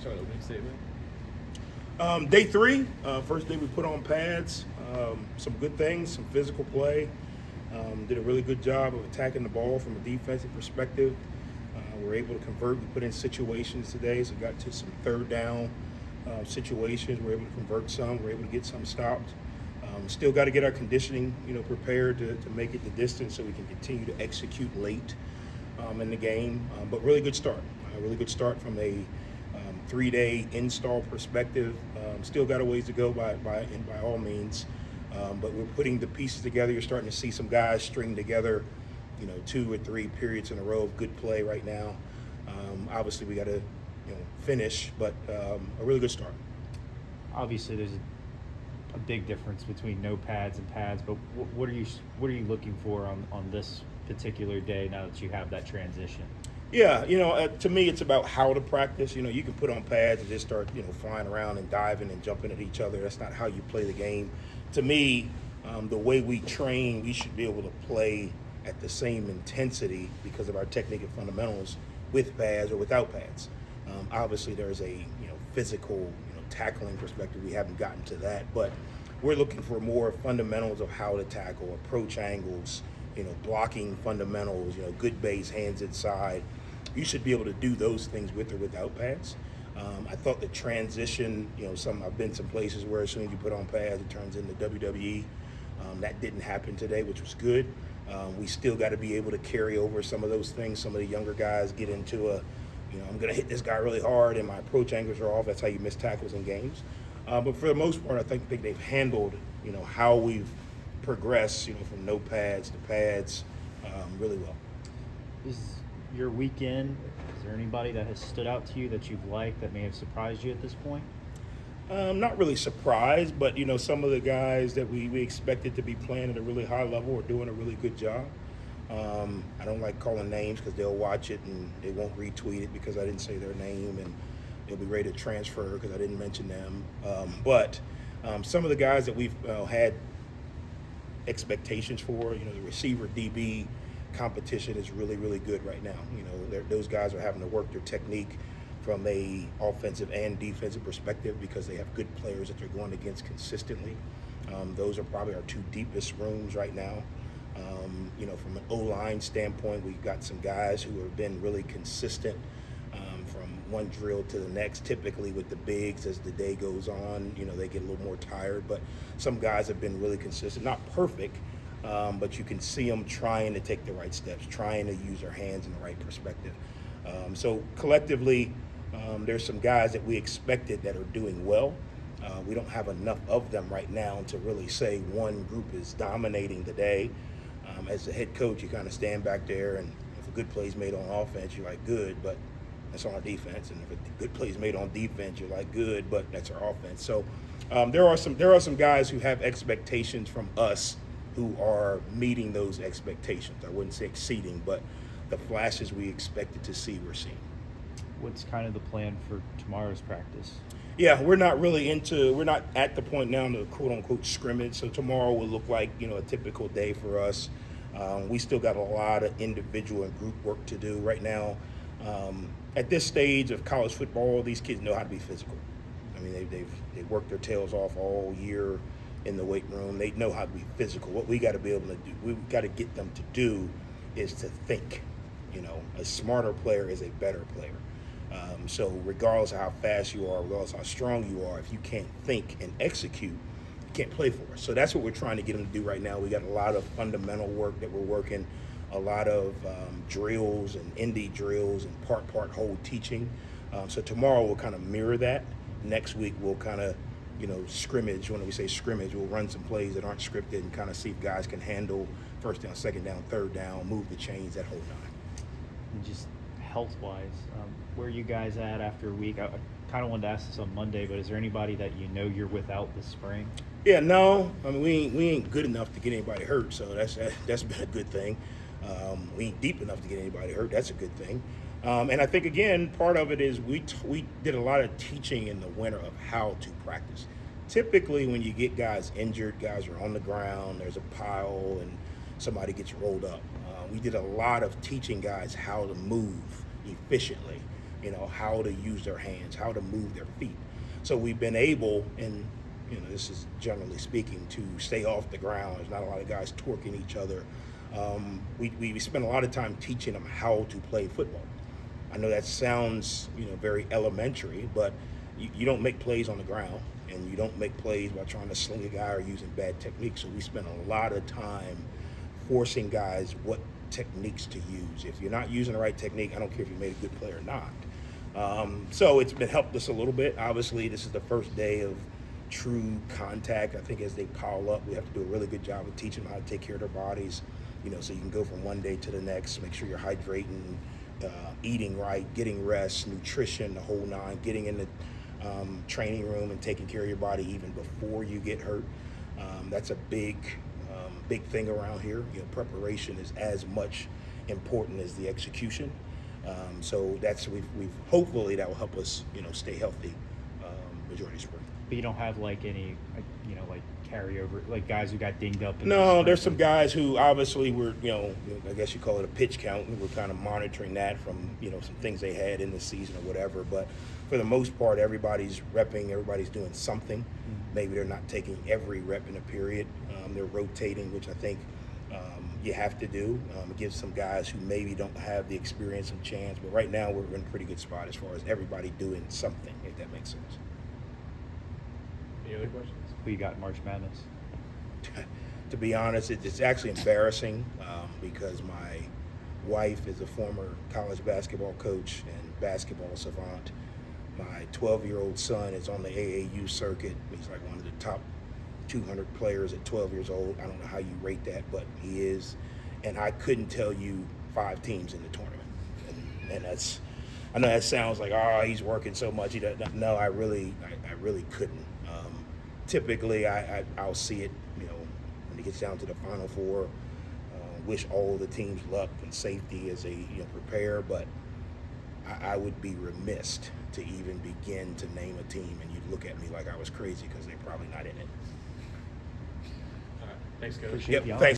Start opening statement. Day three, first day we put on pads, some good things, some physical play. Did a really good job of attacking the ball from a defensive perspective. We were able to convert. We put in situations today, so got to some third down situations. We were able to convert some. We were able to get some stopped. Still got to get our conditioning, prepared to make it the distance so we can continue to execute late in the game. But really good start. Really good start from a 3-day install perspective. Still got a ways to go by all means. But we're putting the pieces together. You're starting to see some guys string together, 2 or 3 periods in a row of good play right now. Obviously, we got to, finish, but a really good start. Obviously, there's a big difference between no pads and pads, but what are you looking for on this particular day now that you have that transition? Yeah, to me, it's about how to practice. You can put on pads and just start, flying around and diving and jumping at each other. That's not how you play the game. To me, the way we train, we should be able to play at the same intensity because of our technique and fundamentals with pads or without pads. Obviously, there's a physical, tackling perspective. We haven't gotten to that, but we're looking for more fundamentals of how to tackle, approach angles, blocking fundamentals, good base, hands inside. You should be able to do those things with or without pads. I thought the transition, I've been some places where as soon as you put on pads, it turns into WWE. That didn't happen today, which was good. We still got to be able to carry over some of those things. Some of the younger guys get into I'm going to hit this guy really hard and my approach angles are off. That's how you miss tackles in games. But for the most part, I think they've handled, how we've progressed, from no pads to pads really well. Is your weekend, is there anybody that has stood out to you that you've liked that may have surprised you at this point? Not really surprised, but, some of the guys that we expected to be playing at a really high level are doing a really good job. I don't like calling names because they'll watch it and they won't retweet it because I didn't say their name, and they'll be ready to transfer because I didn't mention them. But some of the guys that we've had expectations for, the receiver DB competition is really, really good right now. Those guys are having to work their technique from a offensive and defensive perspective because they have good players that they're going against consistently. Those are probably our 2 deepest rooms right now. From an O-line standpoint, we've got some guys who have been really consistent from one drill to the next. Typically with the bigs, as the day goes on, they get a little more tired, but some guys have been really consistent. Not perfect, but you can see them trying to take the right steps, trying to use their hands in the right perspective. So collectively, there's some guys that we expected that are doing well. We don't have enough of them right now to really say one group is dominating the day. As the head coach, you kind of stand back there, and if a good play is made on offense, you're like, good, but that's on our defense. And if a good play is made on defense, you're like, good, but that's our offense. So there are some guys who have expectations from us who are meeting those expectations. I wouldn't say exceeding, but the flashes we expected to see, we're seeing. What's kind of the plan for tomorrow's practice? Yeah, we're not at the point now to quote unquote scrimmage. So tomorrow will look like, a typical day for us. We still got a lot of individual and group work to do right now. At this stage of college football, these kids know how to be physical. I mean, they've worked their tails off all year in the weight room. They know how to be physical. What we got to be able to do, we've got to get them to do is to think. A smarter player is a better player. So regardless of how fast you are, regardless of how strong you are, if you can't think and execute, you can't play for us. So that's what we're trying to get them to do right now. We got a lot of fundamental work that we're working, a lot of drills and indie drills and part whole teaching. So tomorrow we'll kind of mirror that. Next week we'll kind of, scrimmage. When we say scrimmage, we'll run some plays that aren't scripted and kind of see if guys can handle first down, second down, third down, move the chains, that whole nine. And just health-wise, where are you guys at after a week? I kind of wanted to ask this on Monday, but is there anybody that you're without this spring? Yeah, no. I mean, we ain't good enough to get anybody hurt, so that's been a good thing. We ain't deep enough to get anybody hurt. That's a good thing. And I think, again, part of it is we did a lot of teaching in the winter of how to practice. Typically, when you get guys injured, guys are on the ground, there's a pile, and somebody gets rolled up. We did a lot of teaching guys how to move efficiently. how to use their hands, how to move their feet. So we've been able, and this is generally speaking, to stay off the ground. There's not a lot of guys torquing each other. We spend a lot of time teaching them how to play football. I know that sounds very elementary, but you don't make plays on the ground, and you don't make plays by trying to sling a guy or using bad techniques. So we spend a lot of time forcing guys what techniques to use. If you're not using the right technique, I don't care if you made a good play or not. So it's been helped us a little bit. Obviously, this is the first day of true contact. I think as they pile up, we have to do a really good job of teaching them how to take care of their bodies, so you can go from one day to the next, make sure you're hydrating, eating right, getting rest, nutrition, the whole nine, getting in the training room and taking care of your body even before you get hurt. That's a big thing around here. Preparation is as much important as the execution. So we've hopefully that will help us, stay healthy majority of spring. But you don't have any, like carryover, like guys who got dinged up. No, there's some guys who obviously were, I guess you call it a pitch count. We're kind of monitoring that from, some things they had in the season or whatever. But for the most part, everybody's repping, everybody's doing something. Mm-hmm. Maybe they're not taking every rep in a period. They're rotating, which I think you have to do. It gives some guys who maybe don't have the experience and chance. But right now, we're in a pretty good spot as far as everybody doing something, if that makes sense. Any other questions? Who you got in March Madness? To be honest, it's actually embarrassing because my wife is a former college basketball coach and basketball savant. My 12-year-old son is on the AAU circuit. He's like one of the top 200 players at 12 years old. I don't know how you rate that, but he is. And I couldn't tell you 5 teams in the tournament. And I know that sounds like, he's working so much. He doesn't. No, I really couldn't. Typically, I'll see it, when it gets down to the Final Four. Wish all the teams luck and safety as they prepare, but I would be remiss to even begin to name a team, and you'd look at me like I was crazy because they're probably not in it. All right. Thanks, Coach. Appreciate Yep. the honor. Thanks.